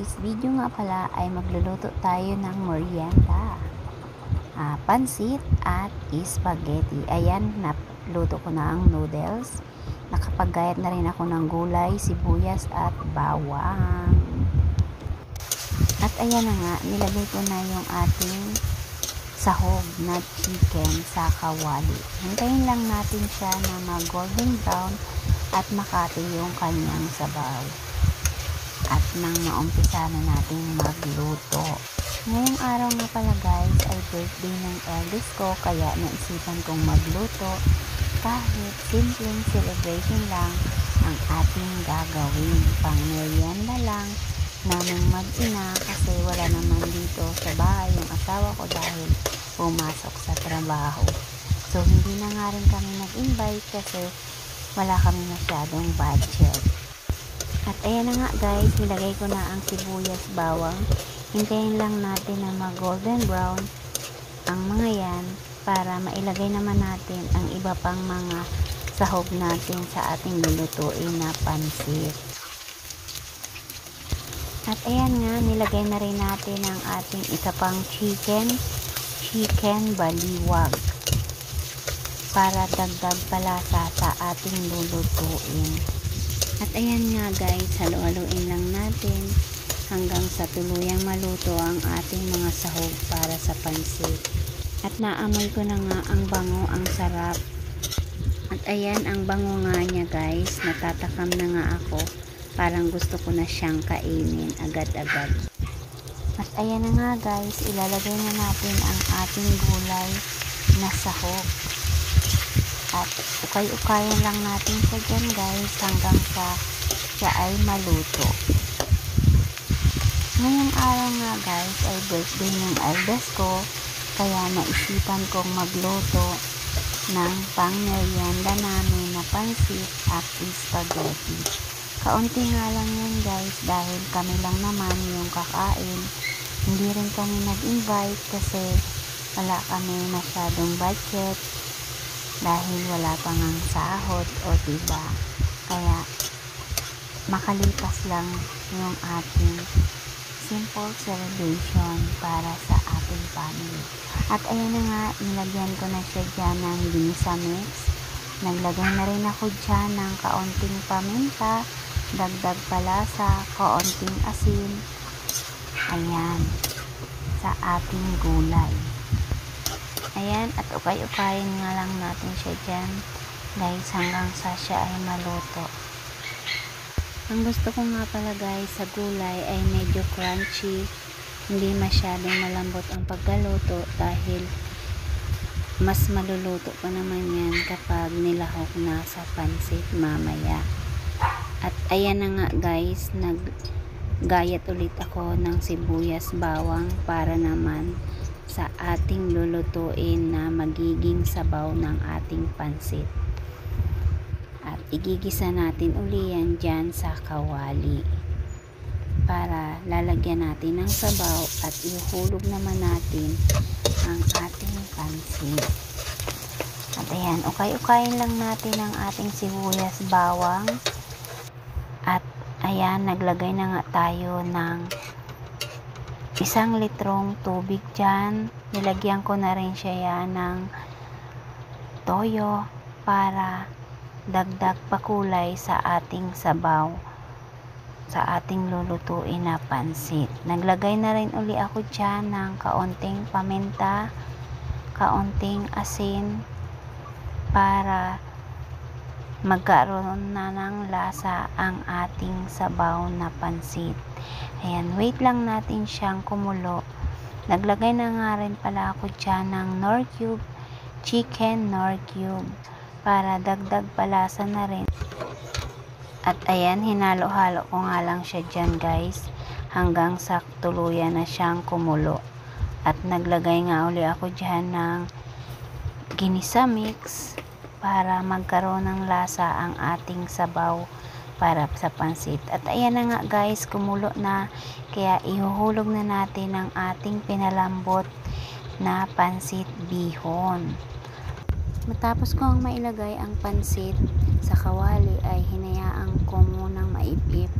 today's video nga pala ay magluluto tayo ng merienda. Pansit at spaghetti. Ayan, naluto ko na ang noodles. Nakapaggayat na rin ako ng gulay, sibuyas at bawang. At ayan na nga, nilagay ko na yung ating sahog na chicken sa kawali. Hintayin lang natin siya na mag-golden brown at makati yung kanyang sabaw. At nang maumpisa na natin magluto. Ngayong araw nga pala guys ay birthday ng eldest ko, kaya naisipan kong magluto kahit simpleng celebration lang ang ating gagawin. Pang merienda lang naming mag-ina kasi wala naman dito sa bahay yung asawa ko dahil pumasok sa trabaho. So hindi na nga rin kami nag-invite kasi wala kami masyadong budget. At ayan na nga guys, nilagay ko na ang sibuyas, bawang. Hintayin lang natin na mag-golden brown ang mga yan para mailagay naman natin ang iba pang mga sahog natin sa ating lulutuin na pansit. At ayan nga, nilagay na rin natin ang ating isa pang chicken baliwag para dagdag palasa sa ating lulutuin. At ayan nga guys, halo-haloin lang natin hanggang sa tuluyang maluto ang ating mga sahog para sa pansit. At naamoy ko na nga ang bango, ang sarap. At ayan, ang bango nga niya guys, natatakam na nga ako. Parang gusto ko na siyang kainin agad-agad. At ayan na nga guys, ilalagay na natin ang ating gulay na sahog. At ukay-ukayan lang natin siya dyan guys hanggang sa siya ay maluto. Ngayong araw nga guys ay birthday ng eldest ko, kaya naisipan kong magluto ng pang merienda namin na pansit at spaghetti. Kaunti nga lang yun guys dahil kami lang naman yung kakain. Hindi rin kami nag-invite kasi wala kami masyadong budget dahil wala pang ang sahod o diba. Kaya makalipas lang yung ating simple celebration para sa ating family. At ayan na nga, nilagyan ko na siya dyan ng ginisa mix. Naglagay na rin ako dyan ng kaunting paminta, dagdag palasa, kaunting asin. Ayan, sa ating gulay. Ayan, at ukay-ukayin nga lang natin siya dyan guys hanggang sa siya ay maluto. Ang gusto ko nga pala guys sa gulay ay medyo crunchy, hindi masyadong malambot ang pagkaluto dahil mas maluluto pa naman yan kapag nilahok na sa pansit mamaya. At ayan na nga guys, naggayat ulit ako ng sibuyas, bawang para naman sa ating lulutuin na magiging sabaw ng ating pansit. At igigisa natin uli yan dyan sa kawali para lalagyan natin ng sabaw at ihulog naman natin ang ating pansit. At ayan, ukay-ukayin lang natin ang ating sibuyas, bawang. At ayan, naglagay na nga tayo ng 1 litrong tubig dyan. Nilagyan ko na rin siya yan ng toyo para dagdag pakulay sa ating sabaw, sa ating lulutuin na pansit. Naglagay na rin uli ako dyan ng kaunting paminta, kaunting asin para magkaroon na ng lasa ang ating sabaw na pansit. Ayan, wait lang natin siyang kumulo. Naglagay na nga rin pala ako dyan ng Knorr cube, chicken Knorr cube para dagdag palasa na rin. At ayan, hinalo-halo ko nga lang siya dyan guys hanggang sa tuluyan na siyang kumulo. At naglagay nga uli ako dyan ng ginisa mix para magkaroon ng lasa ang ating sabaw para sa pansit. At ayan na nga guys, kumulo na, kaya ihuhulog na natin ang ating pinalambot na pansit bihon. Matapos ko ang mailagay ang pansit sa kawali ay hinayaan ko munang maipip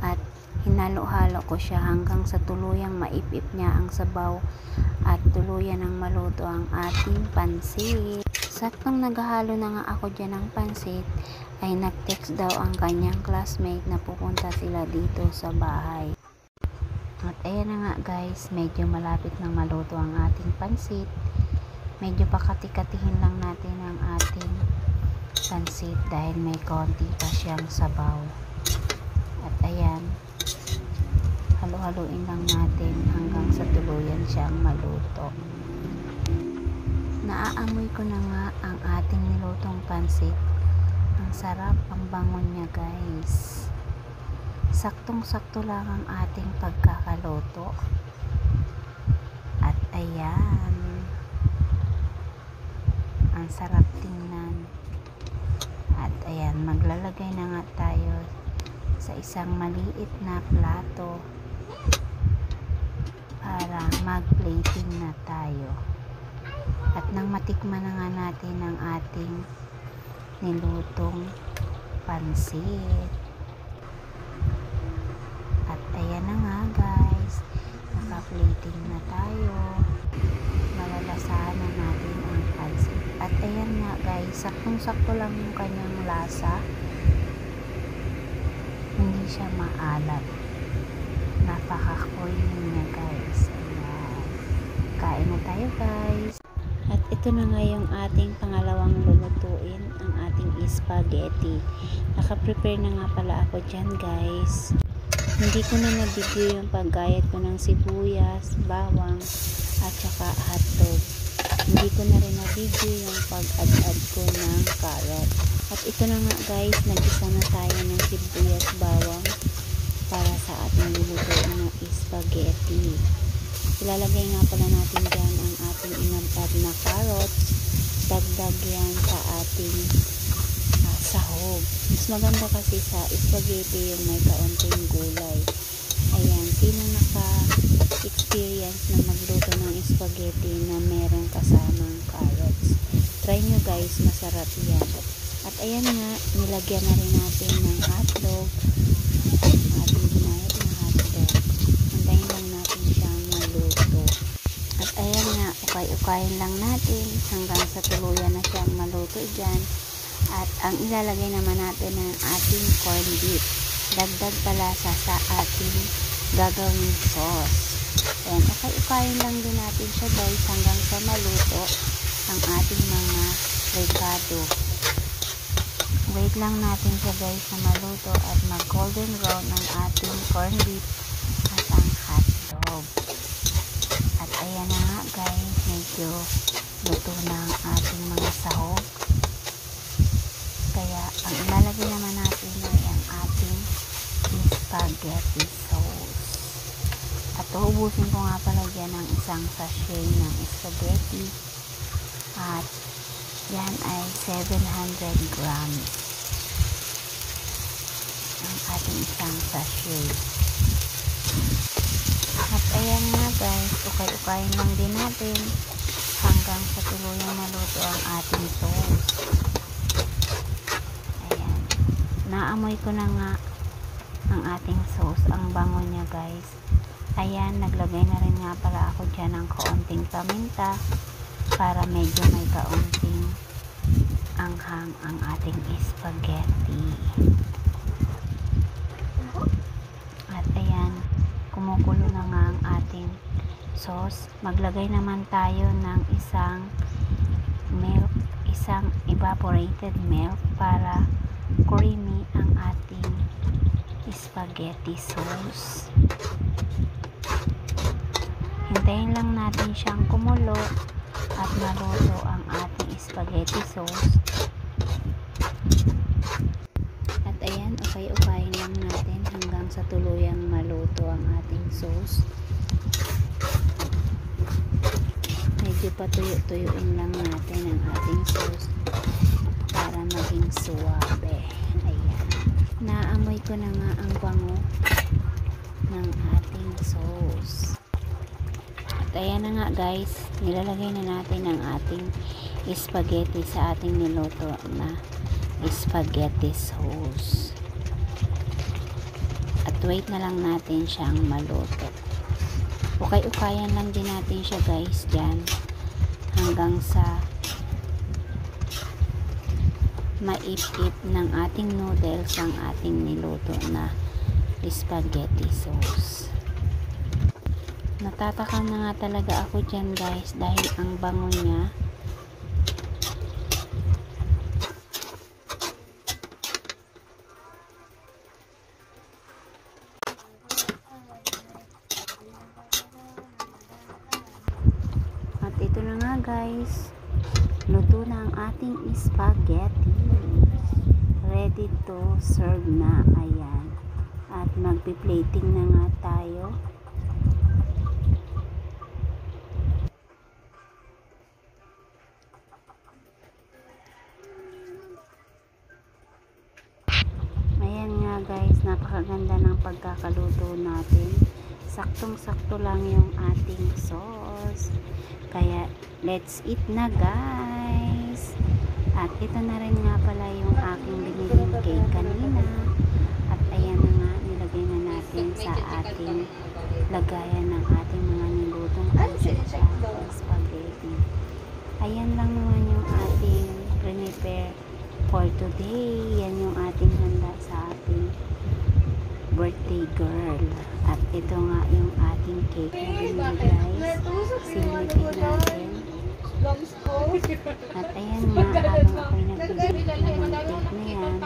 at hinalo-halo ko siya hanggang sa tuluyang maipip niya ang sabaw at tuluyan ng maluto ang ating pansit. Saktong naghahalo na nga ako dyan ng pansit ay nag-text daw ang kanyang classmate na pupunta sila dito sa bahay. At ayan na nga guys, medyo malapit nang maluto ang ating pansit. Medyo pakati-katihin lang natin ang ating pansit dahil may konti pa siyang sabaw. At ayan, halo-haluin lang natin hanggang sa tuluyan siyang maluto. Naaamoy ko na nga ang ating nilutong pansit. Ang sarap, ang bangon niya guys. Saktong-sakto lang ang ating pagkakaluto. At ayan, ang sarap tingnan. At ayan, maglalagay na nga tayo sa isang maliit na plato para mag-plating na tayo. At nang matikman na nga natin ang ating nilutong pansit. At ayan na nga guys, naka-plating na tayo. Malalasahan na natin ang pansit. At ayan nga guys, saktong-sakto lang yung kanyang lasa. Hindi siya maalat. Napaka-creamy niya guys. Ayan. Kain na tayo guys. At ito na nga yung ating pangalawang lulutuin, ang ating spaghetti. Naka-prepare na nga pala ako dyan guys. Hindi ko na na-video yung paggayat ko ng sibuyas, bawang, at saka hotdog. Hindi ko na rin na-video yung pag-add ko ng carrot. At ito na nga guys, nag-isa na tayo ng sibuyas, bawang para sa ating lulutuin ng spaghetti. Ilalagay nga pala natin dyan ang ating inantad na carrots. Dagdag yan sa ating sahog. Mas maganda kasi sa spaghetti yung may kaunting gulay. Ayan, sino naka-experience na magluto ng spaghetti na meron kasamang carrots? Try nyo guys, masarap yan. At ayan nga, nilagyan na rin natin ng hotdog. Ating ginayat na hotdog. Antayin lang natin siyang maluto. At ayan nga, ukay-ukayin lang natin hanggang sa tuluyan na siyang maluto dyan. At ang ilalagay naman natin ng ating corned beef. Dagdag palasa sa ating gagawing sauce. Ayan, ukay-ukayin lang din natin siya guys hanggang sa maluto ang ating mga recado. Wait lang natin siya guys na maluto at mag golden brown ang ating corned beef at ang hotdog. At ayan na nga guys, medyo luto na ang ating mga sahog. Kaya ang ilalagay naman natin ay ang ating spaghetti sauce. At uubusin ko nga pala dyan ang isang sachet ng spaghetti. At yan ay 700 grams. Ang ating isang sachet. At ayan nga guys, ukay-ukayin lang din natin hanggang sa tuluyang maluto ang ating sauce. Ayan. Naamoy ko na nga ang ating sauce. Ang bango niya guys. Ayan, naglagay na rin nga pala ako dyan ng kaunting paminta para medyo may kaunting anghang ang ating spaghetti. At ayan, kumukulo na nga ang ating sauce. Maglagay naman tayo ng isang milk, isang evaporated milk para creamy ang ating spaghetti sauce. Hintayin lang natin siyang kumulo at maluto ang ating spaghetti sauce. At ayan, ukay-ukayin lang natin hanggang sa tuluyang maluto ang ating sauce. Medyo patuyo-tuyuin lang natin ang ating sauce para maging suwabe. Ayan. Naamoy ko na nga ang bango ng ating sauce. At ayan na nga guys, nilalagay na natin ang ating spaghetti sa ating niluto na spaghetti sauce. At wait na lang natin siyang maluto. Ukay-ukayan lang din natin siya guys dyan hanggang sa maip-ip ng ating noodles ang ating niluto na spaghetti sauce. Natatakam na nga talaga ako dyan guys dahil ang bango niya. At ito na nga guys, luto na ang ating spaghetti. Ready to serve na. Ayan. At magpi-plating na nga tayo. Ayan nga guys, napakaganda ng pagkakaluto natin. Saktong-sakto lang yung ating sauce. Kaya, let's eat na guys. At ito na rin nga pala yung aking biniling cake kanina. At ayan na nga, nilagay na natin sa ating lagayan ng ating mga nilutong pancit at spaghetti. Ayan lang naman yung ating prepare for today. Yan yung ating handa sa ating birthday girl. At ito nga yung ating cake na binili guys. Silipin natin. At ayan nga, habang ako'y nagbibigay ng cake na yan,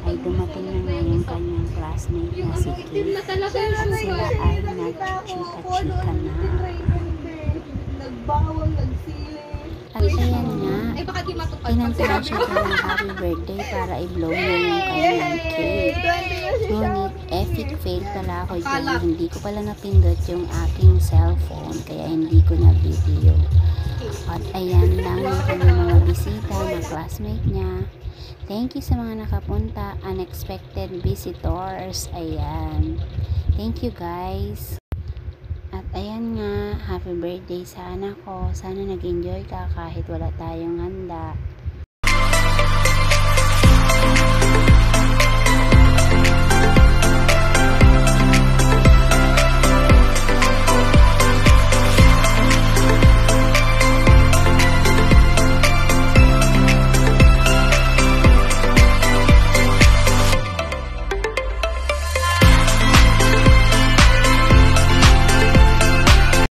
ay dumating na nga yung kanyang classmate na si Kate. Sila ay nag-chika-chika na. At ayan nga, inantaran siya ng happy birthday para i-blow niya yung kanyang cake. Ngunit, epic fail pala ako dyan. Hindi ko pala napindot yung aking cellphone, kaya hindi ko na video. At ayan lang yung kanyang mga bisita na classmate niya. Thank you sa mga nakapunta, unexpected visitors. Ayan. Thank you guys. At ayan nga, happy birthday sa anak ko. Sana nag-enjoy ka kahit wala tayong handa.